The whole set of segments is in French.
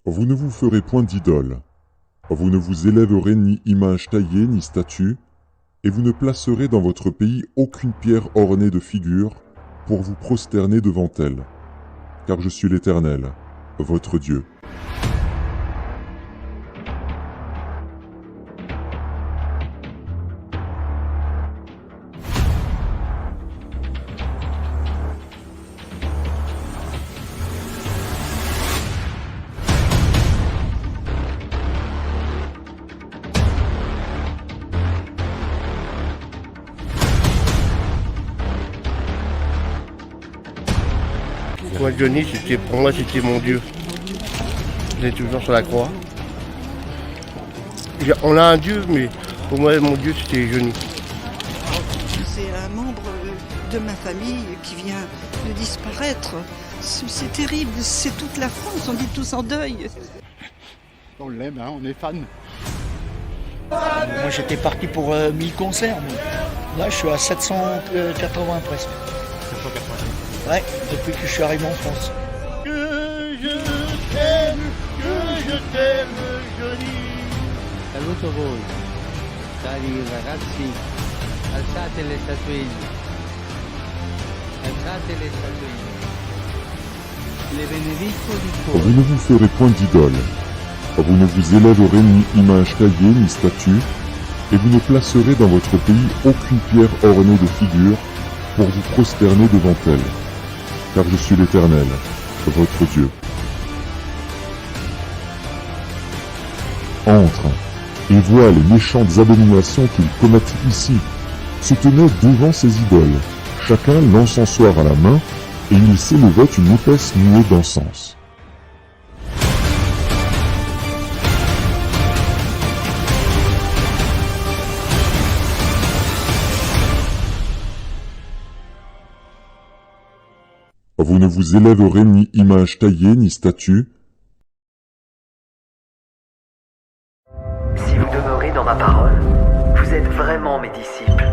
Vous ne vous ferez point d'idole. Vous ne vous élèverez ni image taillée ni statue, et vous ne placerez dans votre pays aucune pierre ornée de figures pour vous prosterner devant elle. Car je suis l'Éternel, votre Dieu. Moi, Johnny, pour moi, c'était mon Dieu. Il est toujours sur la croix. On a un Dieu, mais pour moi, mon Dieu, c'était Johnny. C'est un membre de ma famille qui vient de disparaître. C'est terrible, c'est toute la France, on est tous en deuil. On l'aime, hein, on est fan. Moi j'étais parti pour 1000 concerts. Moi. Là je suis à 780 presque. 780. Ouais, depuis que je suis arrivé en France. Que je t'aime, Johnny. Saluto voi, cari ragazzi, alzate le statuine, alzate le statuine, le benedico di cuore. Vous ne vous ferez point d'idole. Vous ne vous élèverez ni image taillée ni statue, et vous ne placerez dans votre pays aucune pierre ornée de figures pour vous prosterner devant elle. Car je suis l'Éternel, votre Dieu. Entre et vois les méchantes abominations qu'ils commettent ici. Se tenaient devant ces idoles, chacun l'encensoir à la main, et il s'élevait une épaisse nuée d'encens. Vous ne vous élèverez ni image taillée ni statue. Si vous demeurez dans ma parole, vous êtes vraiment mes disciples.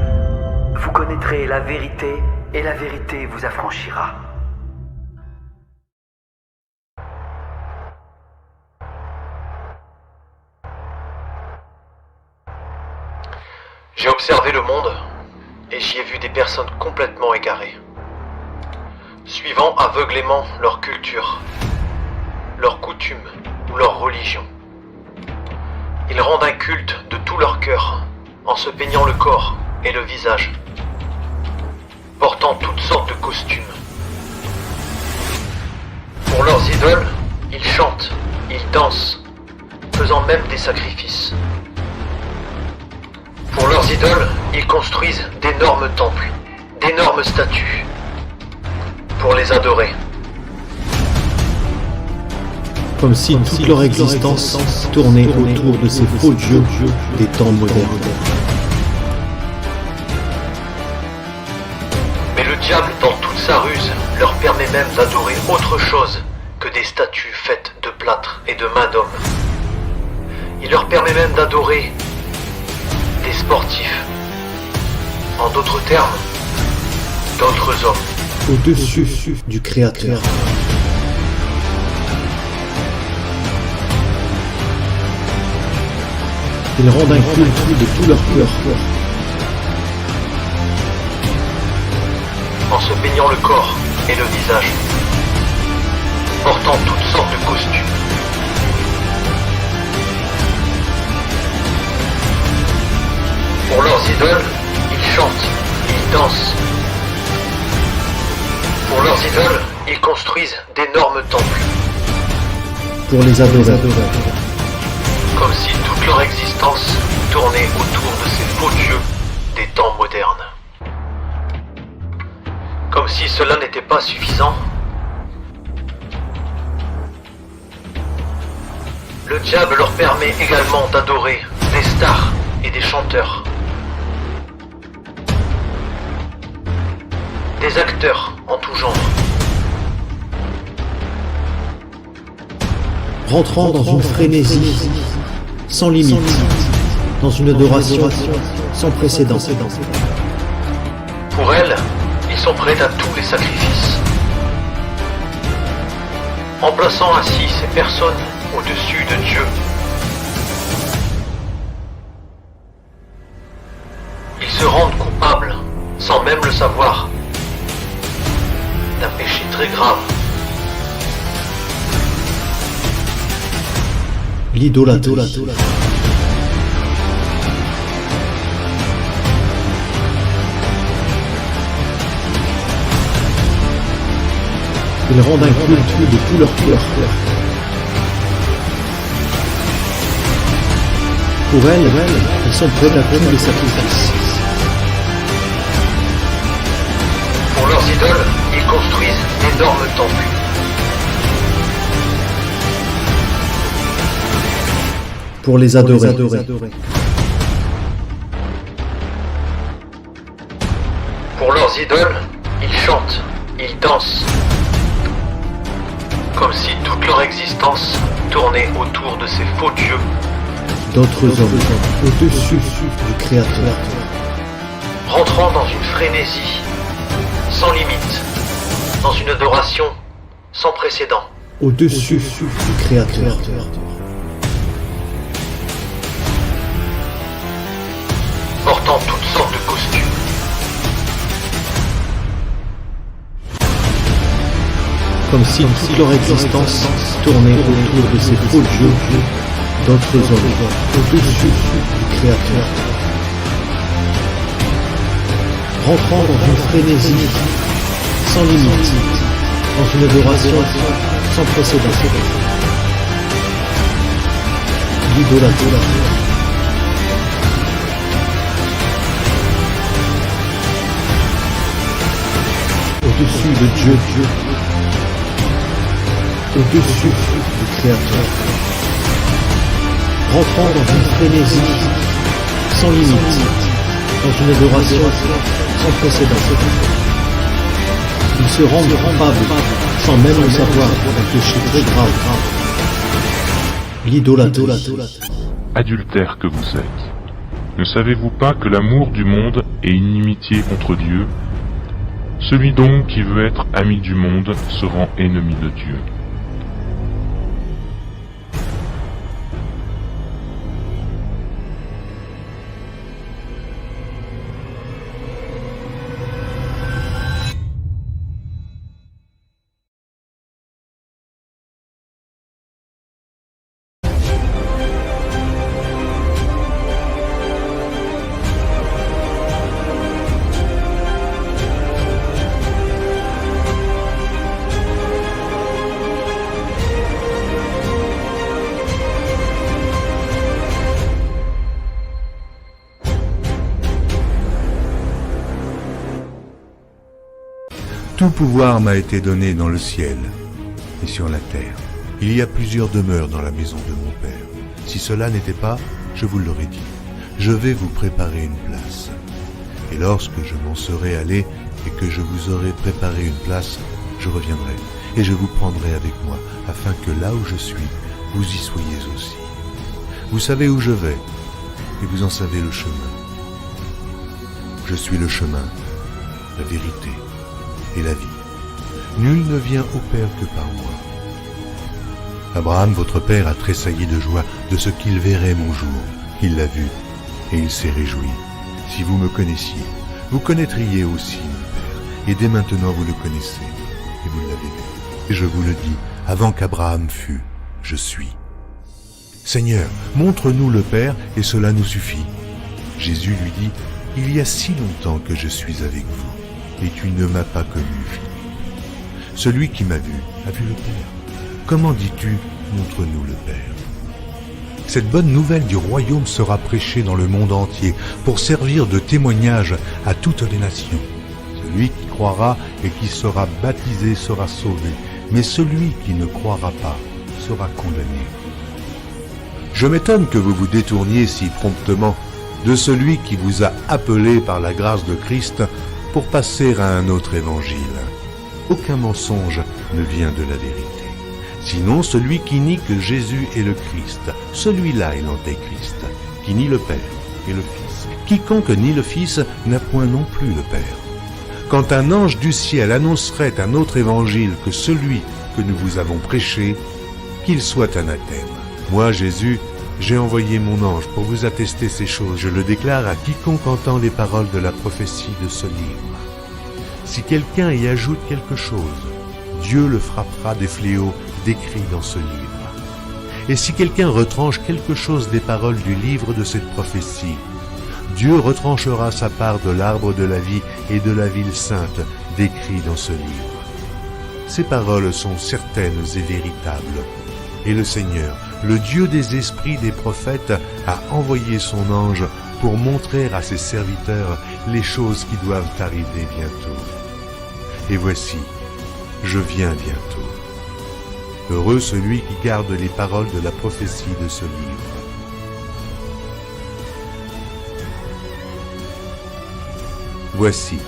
Vous connaîtrez la vérité et la vérité vous affranchira. J'ai observé le monde et j'y ai vu des personnes complètement égarées, suivant aveuglément leur culture, leurs coutumes ou leur religion. Ils rendent un culte de tout leur cœur en se peignant le corps et le visage, portant toutes sortes de costumes. Pour leurs idoles, ils chantent, ils dansent, faisant même des sacrifices. Pour leurs idoles, ils construisent d'énormes temples, d'énormes statues, pour les adorer. Comme si toute leur existence tournait autour de ces faux dieux des temps modernes. Mais le diable, dans toute sa ruse, leur permet même d'adorer autre chose que des statues faites de plâtre et de mains d'homme. Il leur permet même d'adorer des sportifs. En d'autres termes, d'autres hommes. Au-dessus du Créateur. Ils rendent un culte de tout leur cœur. En se peignant le corps et le visage, portant toutes sortes de costumes. Pour leurs idoles, ils chantent, ils dansent. Pour leurs idoles, ils construisent d'énormes temples. Pour les adorer. Comme si toute leur existence tournait autour de ces faux dieux des temps modernes. Comme si cela n'était pas suffisant, le diable leur permet également d'adorer des stars et des chanteurs, des acteurs en tout genre. Rentrant dans une frénésie sans limite, dans une adoration sans précédent. Pour elles, ils sont prêts à tous les sacrifices. En plaçant ainsi ces personnes au-dessus de Dieu. Ils se rendent coupables, sans même le savoir, d'un péché très grave. L'idolâtrie. Ils rendent un culte de tout leur cœur. Pour elles, ils sont prêts à tous les sacrifices. Pour leurs idoles, ils construisent d'énormes temples. Pour les adorer. Pour leurs idoles, ils chantent, ils dansent. Comme si toute leur existence tournait autour de ces faux dieux. D'autres hommes au-dessus du Créateur. Rentrant dans une frénésie sans limite, dans une adoration sans précédent. Au-dessus du Créateur. Portant toutes sortes de costumes. Comme si toute leur existence tournait autour de ces faux dieux. D'autres hommes au-dessus du Créateur. Rentrant dans une frénésie sans limite, dans une adoration sans précédent. L'idolâtrie. Au-dessus de Dieu, au-dessus du Créateur. Rentrant dans une frénésie sans limite, dans une adoration sans précédent. Ils se rendent coupables sans même le savoir d'un péché très grave. L'idolâtrie. Adultères que vous êtes, ne savez-vous pas que l'amour du monde est inimitié contre Dieu? Celui donc qui veut être ami du monde se rend ennemi de Dieu. Tout pouvoir m'a été donné dans le ciel et sur la terre. Il y a plusieurs demeures dans la maison de mon Père. Si cela n'était pas, je vous l'aurais dit. Je vais vous préparer une place. Et lorsque je m'en serai allé et que je vous aurai préparé une place, je reviendrai et je vous prendrai avec moi, afin que là où je suis, vous y soyez aussi. Vous savez où je vais et vous en savez le chemin. Je suis le chemin, la vérité et la vie. Nul ne vient au Père que par moi. Abraham, votre père, a tressailli de joie de ce qu'il verrait mon jour. Il l'a vu et il s'est réjoui. Si vous me connaissiez, vous connaîtriez aussi mon Père. Et dès maintenant vous le connaissez et vous l'avez vu. Et je vous le dis, avant qu'Abraham fût, je suis. Seigneur, montre-nous le Père et cela nous suffit. Jésus lui dit, il y a si longtemps que je suis avec vous. Et tu ne m'as pas connu, Philippe. Celui qui m'a vu a vu le Père. Comment dis-tu, montre-nous le Père? Cette bonne nouvelle du royaume sera prêchée dans le monde entier pour servir de témoignage à toutes les nations. Celui qui croira et qui sera baptisé sera sauvé, mais celui qui ne croira pas sera condamné. Je m'étonne que vous vous détourniez si promptement de celui qui vous a appelé par la grâce de Christ pour passer à un autre évangile. Aucun mensonge ne vient de la vérité. Sinon, celui qui nie que Jésus est le Christ, celui-là est l'antéchrist, qui nie le Père et le Fils. Quiconque nie le Fils n'a point non plus le Père. Quand un ange du ciel annoncerait un autre évangile que celui que nous vous avons prêché, qu'il soit anathème. Moi, Jésus, j'ai envoyé mon ange pour vous attester ces choses. Je le déclare à quiconque entend les paroles de la prophétie de ce livre. Si quelqu'un y ajoute quelque chose, Dieu le frappera des fléaux décrits dans ce livre. Et si quelqu'un retranche quelque chose des paroles du livre de cette prophétie, Dieu retranchera sa part de l'arbre de la vie et de la ville sainte décrits dans ce livre. Ces paroles sont certaines et véritables. Et le Seigneur, le Dieu des esprits des prophètes, a envoyé son ange pour montrer à ses serviteurs les choses qui doivent arriver bientôt. Et voici, je viens bientôt. Heureux celui qui garde les paroles de la prophétie de ce livre. Voici,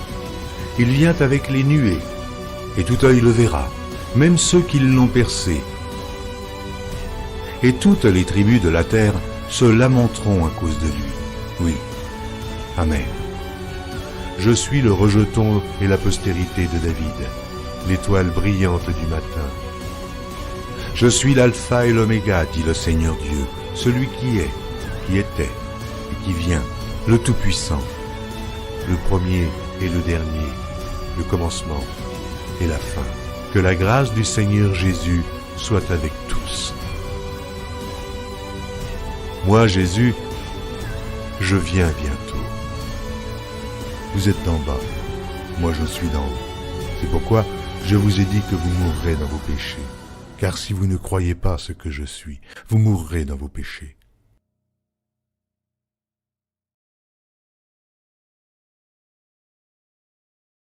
il vient avec les nuées, et tout œil le verra, même ceux qui l'ont percé. Et toutes les tribus de la terre se lamenteront à cause de lui. Oui. Amen. Je suis le rejeton et la postérité de David, l'étoile brillante du matin. Je suis l'alpha et l'oméga, dit le Seigneur Dieu, celui qui est, qui était et qui vient, le Tout-Puissant, le premier et le dernier, le commencement et la fin. Que la grâce du Seigneur Jésus soit avec tous. Moi, Jésus, je viens bientôt. Vous êtes d'en bas, moi je suis d'en haut. C'est pourquoi je vous ai dit que vous mourrez dans vos péchés. Car si vous ne croyez pas ce que je suis, vous mourrez dans vos péchés.